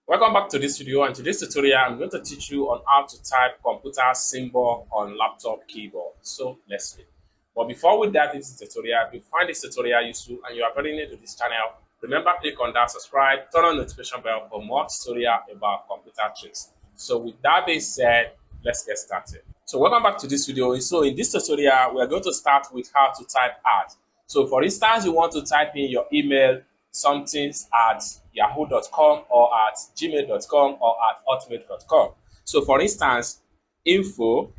Welcome back to this video, and today's tutorial I'm going to teach you on how to type computer symbol on laptop keyboard. So let's read. But before we dive into the tutorial, if you find this tutorial useful and you are very new to this channel, remember click on that subscribe, turn on notification bell for more tutorial about computer tricks. So with that being said, let's get started. So welcome back to this video. So in this tutorial, we're going to start with how to type add. So for instance, you want to type in your email something at yahoo.com or at gmail.com or at hotmail.com. So for instance, info,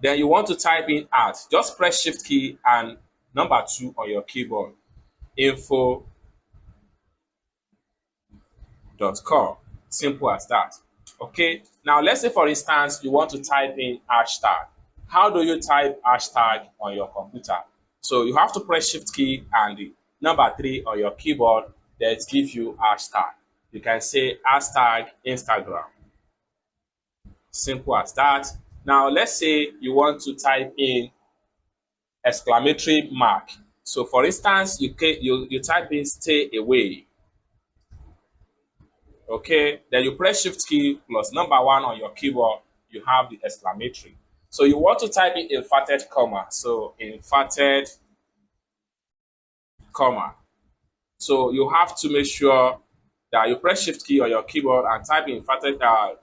then you want to type in at. Just press shift key and number 2 on your keyboard. Info.com. Simple as that. Okay, now let's say for instance you want to type in hashtag. How do you type hashtag on your computer? So you have to press shift key and the number 3 on your keyboard that gives you hashtag. You can say hashtag Instagram. Simple as that. Now let's say you want to type in exclamatory mark. So for instance, you type in stay away. Okay, then you press shift key plus number 1 on your keyboard, you have the exclamatory. So you want to type in inverted comma. So inverted comma. So you have to make sure that you press shift key on your keyboard and type in inverted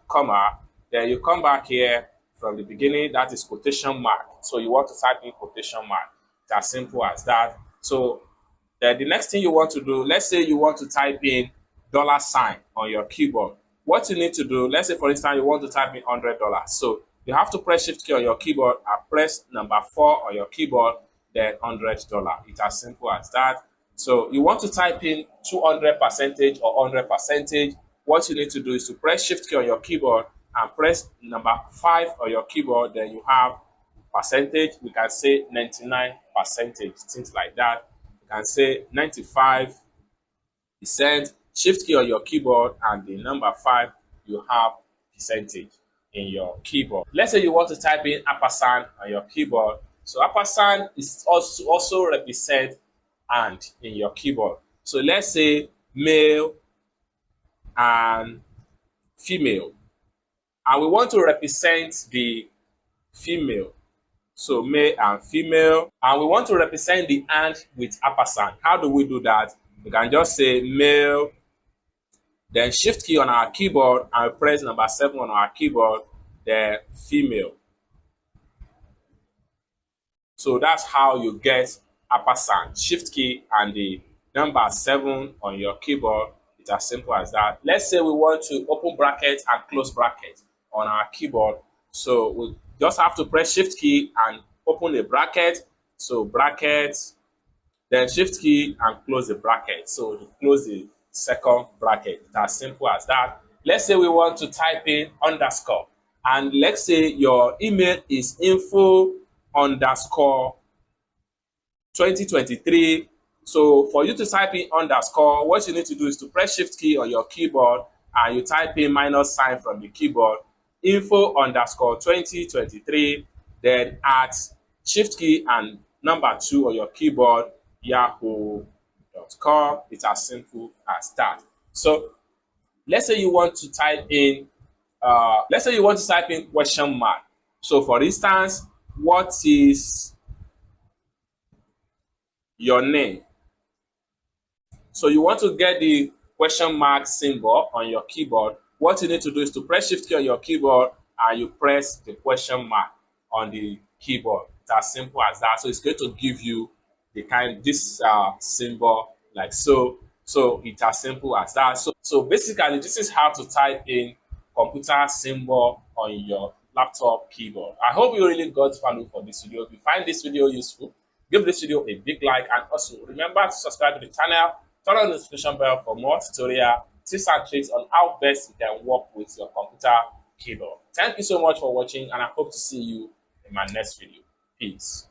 comma. Then you come back here from the beginning, that is quotation mark. So you want to type in quotation mark. It's as simple as that. So then the next thing you want to do, let's say you want to type in $sign on your keyboard. What you need to do, let's say for instance you want to type in $100. So you have to press shift key on your keyboard and press number 4 on your keyboard, then $100. It's as simple as that. So you want to type in 200% or 100%. What you need to do is to press shift key on your keyboard and press number 5 on your keyboard, then you have percentage. We can say 99%, things like that. You can say 95%. Shift key on your keyboard and the number 5, you have percentage in your keyboard. Let's say you want to type in ampersand on your keyboard. So ampersand is also represent and in your keyboard. So let's say male and female, and we want to represent the female. So male and female, and we want to represent the and with ampersand. How do we do that? We can just say male, then shift key on our keyboard and press number 7 on our keyboard, then female. So that's how you get ampersand. Shift key and the number 7 on your keyboard. It's as simple as that. Let's say we want to open bracket and close bracket on our keyboard. So we just have to press shift key and open a bracket. So bracket, then shift key and close the bracket. So to close the second bracket. It's as simple as that. Let's say we want to type in underscore, and let's say your email is info_2023. So for you to type in underscore, what you need to do is to press shift key on your keyboard and you type in minus sign from the keyboard, info_2023, then at shift key and number 2 on your keyboard, yahoo.com. It's as simple as that. So let's say you want to type in question mark. So for instance, what is your name? So you want to get the question mark symbol on your keyboard. What you need to do is to press shift key on your keyboard and you press the question mark on the keyboard. It's as simple as that. So it's going to give you this symbol like so. So it's as simple as that. So basically, this is how to type in computer symbol on your laptop keyboard. I hope you really got value for this video. If you find this video useful, give this video a big like, and also remember to subscribe to the channel, turn on the notification bell for more tutorial tips and tricks on how best you can work with your computer keyboard. Thank you so much for watching, and I hope to see you in my next video. Peace.